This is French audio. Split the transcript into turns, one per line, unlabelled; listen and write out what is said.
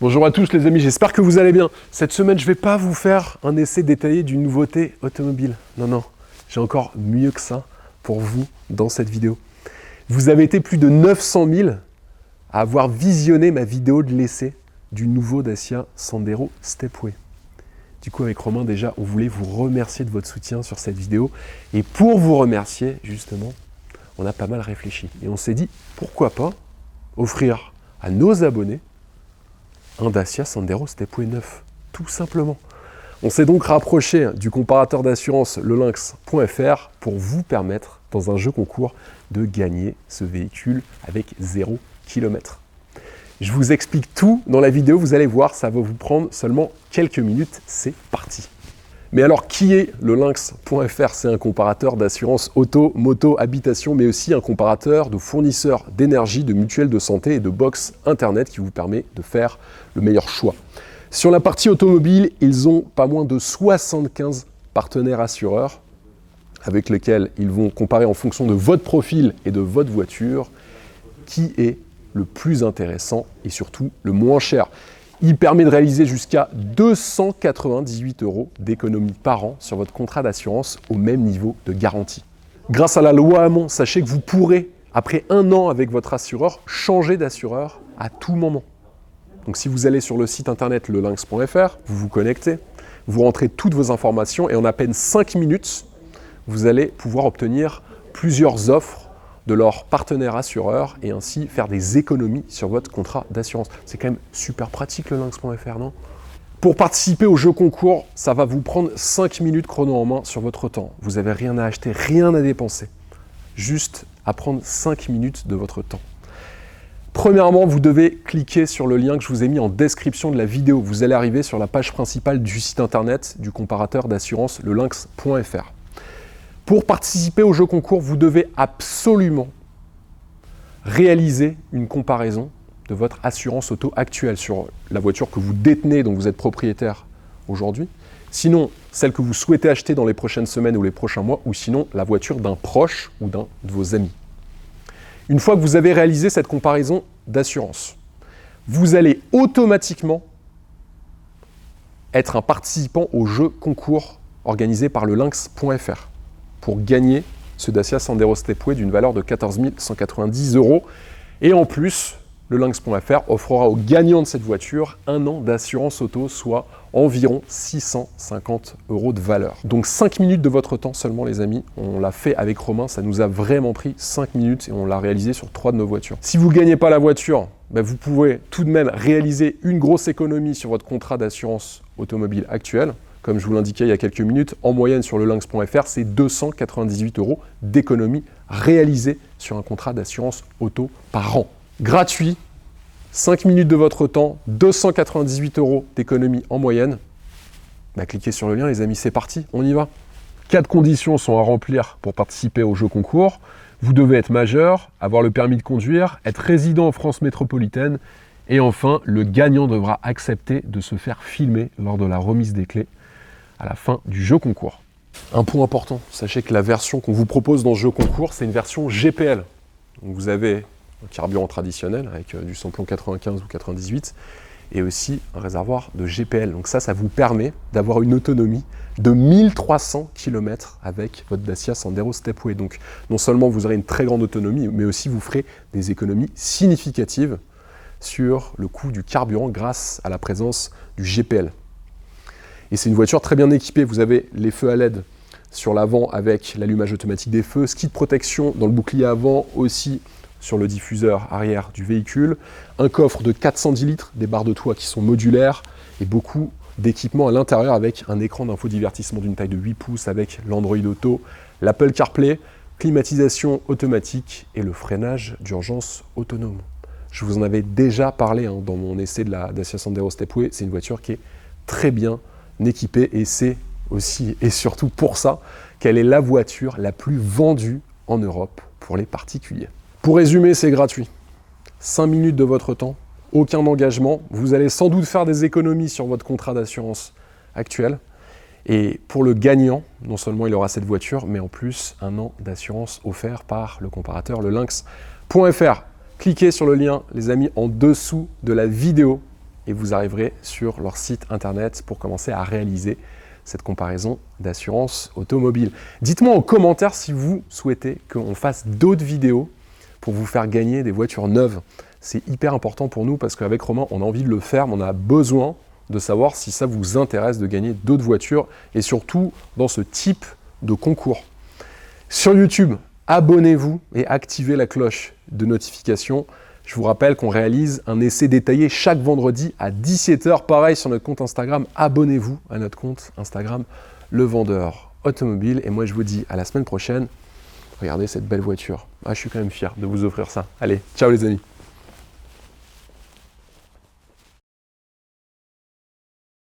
Bonjour à tous les amis, j'espère que vous allez bien. Cette semaine, je ne vais pas vous faire un essai détaillé d'une nouveauté automobile. Non, j'ai encore mieux que ça pour vous dans cette vidéo. Vous avez été plus de 900 000 à avoir visionné ma vidéo de l'essai du nouveau Dacia Sandero Stepway. Du coup, avec Romain, déjà, on voulait vous remercier de votre soutien sur cette vidéo. Et pour vous remercier, justement, on a pas mal réfléchi. Et on s'est dit, pourquoi pas offrir à nos abonnés un Dacia Sandero Stepway 9, tout simplement. On s'est donc rapproché du comparateur d'assurance lelynx.fr pour vous permettre, dans un jeu concours, de gagner ce véhicule avec 0 km. Je vous explique tout dans la vidéo, vous allez voir, ça va vous prendre seulement quelques minutes, c'est parti. Mais alors, qui est lelynx.fr? C'est un comparateur d'assurance auto, moto, habitation, mais aussi un comparateur de fournisseurs d'énergie, de mutuelles de santé et de box internet qui vous permet de faire le meilleur choix. Sur la partie automobile, ils ont pas moins de 75 partenaires assureurs avec lesquels ils vont comparer en fonction de votre profil et de votre voiture qui est le plus intéressant et surtout le moins cher. Il permet de réaliser jusqu'à 298 € d'économie par an sur votre contrat d'assurance au même niveau de garantie. Grâce à la loi Hamon, sachez que vous pourrez, après 1 an avec votre assureur, changer d'assureur à tout moment. Donc si vous allez sur le site internet lelynx.fr, vous vous connectez, vous rentrez toutes vos informations et en à peine 5 minutes, vous allez pouvoir obtenir plusieurs offres de leurs partenaires assureurs et ainsi faire des économies sur votre contrat d'assurance. C'est quand même super pratique le lynx.fr, non? Pour participer au jeu concours, ça va vous prendre 5 minutes chrono en main sur votre temps. Vous n'avez rien à acheter, rien à dépenser. Juste à prendre 5 minutes de votre temps. Premièrement, vous devez cliquer sur le lien que je vous ai mis en description de la vidéo. Vous allez arriver sur la page principale du site internet du comparateur d'assurance lelynx.fr. Pour participer au jeu concours, vous devez absolument réaliser une comparaison de votre assurance auto actuelle sur la voiture que vous détenez, dont vous êtes propriétaire aujourd'hui. Sinon, celle que vous souhaitez acheter dans les prochaines semaines ou les prochains mois, ou sinon la voiture d'un proche ou d'un de vos amis. Une fois que vous avez réalisé cette comparaison d'assurance, vous allez automatiquement être un participant au jeu concours organisé par lelynx.fr. pour gagner ce Dacia Sandero Stepway d'une valeur de 14 190 €. Et en plus, le lynx.fr offrira aux gagnants de cette voiture 1 an d'assurance auto, soit environ 650 € de valeur. Donc 5 minutes de votre temps seulement les amis, on l'a fait avec Romain, ça nous a vraiment pris 5 minutes et on l'a réalisé sur 3 de nos voitures. Si vous ne gagnez pas la voiture, vous pouvez tout de même réaliser une grosse économie sur votre contrat d'assurance automobile actuel. Comme je vous l'indiquais il y a quelques minutes, en moyenne sur le lynx.fr, c'est 298 € d'économie réalisée sur un contrat d'assurance auto par an. Gratuit, 5 minutes de votre temps, 298 € d'économie en moyenne. Cliquez sur le lien les amis, c'est parti, on y va. 4 conditions sont à remplir pour participer au jeu concours. Vous devez être majeur, avoir le permis de conduire, être résident en France métropolitaine et enfin, le gagnant devra accepter de se faire filmer lors de la remise des clés à la fin du jeu concours. Un point important, sachez que la version qu'on vous propose dans ce jeu concours, c'est une version GPL. Donc vous avez un carburant traditionnel avec du samplon 95 ou 98 et aussi un réservoir de GPL. Donc ça vous permet d'avoir une autonomie de 1300 km avec votre Dacia Sandero Stepway. Donc non seulement vous aurez une très grande autonomie, mais aussi vous ferez des économies significatives sur le coût du carburant grâce à la présence du GPL. Et c'est une voiture très bien équipée. Vous avez les feux à LED sur l'avant avec l'allumage automatique des feux, ski de protection dans le bouclier avant, aussi sur le diffuseur arrière du véhicule, un coffre de 410 litres, des barres de toit qui sont modulaires et beaucoup d'équipements à l'intérieur avec un écran d'infodivertissement d'une taille de 8 pouces avec l'Android Auto, l'Apple CarPlay, climatisation automatique et le freinage d'urgence autonome. Je vous en avais déjà parlé dans mon essai de la Dacia Sandero Stepway. C'est une voiture qui est très bien équipée et c'est aussi et surtout pour ça qu'elle est la voiture la plus vendue en Europe pour les particuliers. Pour résumer, c'est gratuit. 5 minutes de votre temps, aucun engagement. Vous allez sans doute faire des économies sur votre contrat d'assurance actuel. Et pour le gagnant, non seulement il aura cette voiture, mais en plus 1 an d'assurance offert par le comparateur lelynx.fr. Cliquez sur le lien, les amis, en dessous de la vidéo et vous arriverez sur leur site internet pour commencer à réaliser cette comparaison d'assurance automobile. Dites-moi en commentaire si vous souhaitez qu'on fasse d'autres vidéos pour vous faire gagner des voitures neuves. C'est hyper important pour nous parce qu'avec Romain, on a envie de le faire, mais on a besoin de savoir si ça vous intéresse de gagner d'autres voitures et surtout dans ce type de concours. Sur YouTube, abonnez-vous et activez la cloche de notification. Je vous rappelle qu'on réalise un essai détaillé chaque vendredi à 17h. Pareil sur notre compte Instagram, abonnez-vous à notre compte Instagram, Le Vendeur Automobile. Et moi, je vous dis à la semaine prochaine. Regardez cette belle voiture. Ah, je suis quand même fier de vous offrir ça. Allez, ciao les amis.